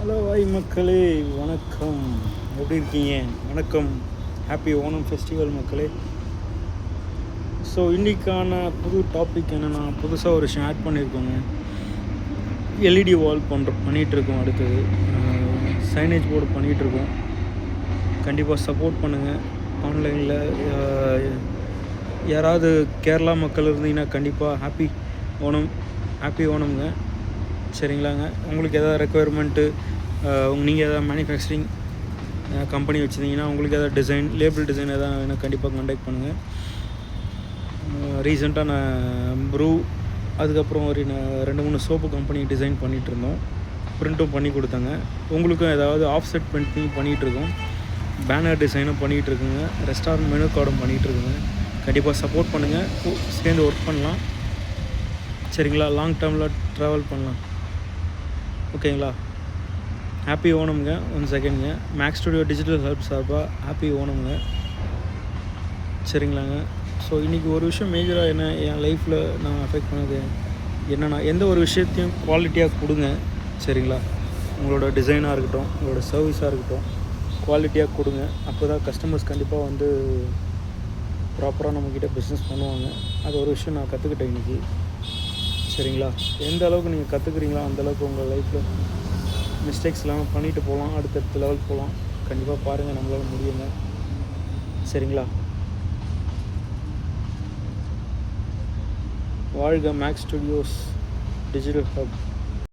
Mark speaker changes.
Speaker 1: Hello வாய் மக்களே, வணக்கம். எப்படி இருக்கீங்க? வணக்கம். ஹாப்பி ஓணம் ஃபெஸ்டிவல் மக்களே. ஸோ இன்றைக்கான புது டாபிக் என்னென்னா, புதுசாக ஒரு விஷயம் ஆட் பண்ணியிருக்கோங்க. எல்இடி வால் பண்ணிகிட்ருக்கோம். அடுத்தது சைனேஜ் போர்டு பண்ணிகிட்ருக்கோம். கண்டிப்பாக சப்போர்ட் பண்ணுங்கள். ஆன்லைனில் யாராவது கேரளா மக்கள் இருந்தீங்கன்னா கண்டிப்பாக ஹாப்பி ஓணம்ங்க. சரிங்களாங்க. உங்களுக்கு எதாவது ரெக்குயர்மெண்ட்டு, நீங்கள் எதாவது மேனுஃபேக்சரிங் கம்பெனி வச்சுருந்தீங்கன்னா உங்களுக்கு எதாவது லேபிள் டிசைன் எதாவது வேணும், கண்டிப்பாக கான்டாக்ட் பண்ணுங்கள். ரீசெண்டாக நான் ப்ரூ, அதுக்கப்புறம் ஒரு 2-3 சோப்பு கம்பெனி டிசைன் பண்ணிகிட்ருந்தோம். ப்ரிண்ட்டும் பண்ணி கொடுத்தாங்க. உங்களுக்கும் ஏதாவது ஆஃப்செட் பிரிண்டிங் பண்ணிகிட்ருக்கோம். பேனர் டிசைனும் பண்ணிகிட்ருக்குங்க. ரெஸ்டாரண்ட் மெனு கார்டும் பண்ணிகிட்ருக்குங்க. கண்டிப்பாக சப்போர்ட் பண்ணுங்கள். சேர்ந்து ஒர்க் பண்ணலாம். சரிங்களா? லாங் டேர்மில் ட்ராவல் பண்ணலாம். ஓகேங்களா? ஹாப்பி ஓணம்ங்க. ஒன் செகண்ட்ங்க. மேக்ஸ் ஸ்டுடியோ டிஜிட்டல் ஹெல்ப் சார்பாக ஹாப்பி ஓணம்ங்க. சரிங்களாங்க. ஸோ இன்றைக்கி ஒரு விஷயம் மேஜராக என் லைஃப்பில் நான் அஃபெக்ட் பண்ணது என்னென்னா, எந்த ஒரு விஷயத்தையும் குவாலிட்டியாக கொடுங்க. சரிங்களா? உங்களோட டிசைனாக இருக்கட்டும், உங்களோட சர்வீஸாக இருக்கட்டும், குவாலிட்டியாக கொடுங்க. அப்போ தான் கஸ்டமர்ஸ் கண்டிப்பாக ப்ராப்பராக நம்மக்கிட்ட பிஸ்னஸ் பண்ணுவாங்க. அது ஒரு விஷயம் நான் கற்றுக்கிட்டேன் இன்றைக்கி. சரிங்களா? எந்த அளவுக்கு நீங்கள் கற்றுக்குறீங்களோ அந்தளவுக்கு உங்கள் லைஃப்பில் மிஸ்டேக்ஸ் இல்லாமல் பண்ணிட்டு போகலாம். அடுத்தடுத்த லெவல் போகலாம். கண்டிப்பாக பாருங்கள், நம்மளால் முடியுங்க. சரிங்களா? வாழ்க மேக்ஸ் ஸ்டுடியோஸ் டிஜிட்டல் ஹப்.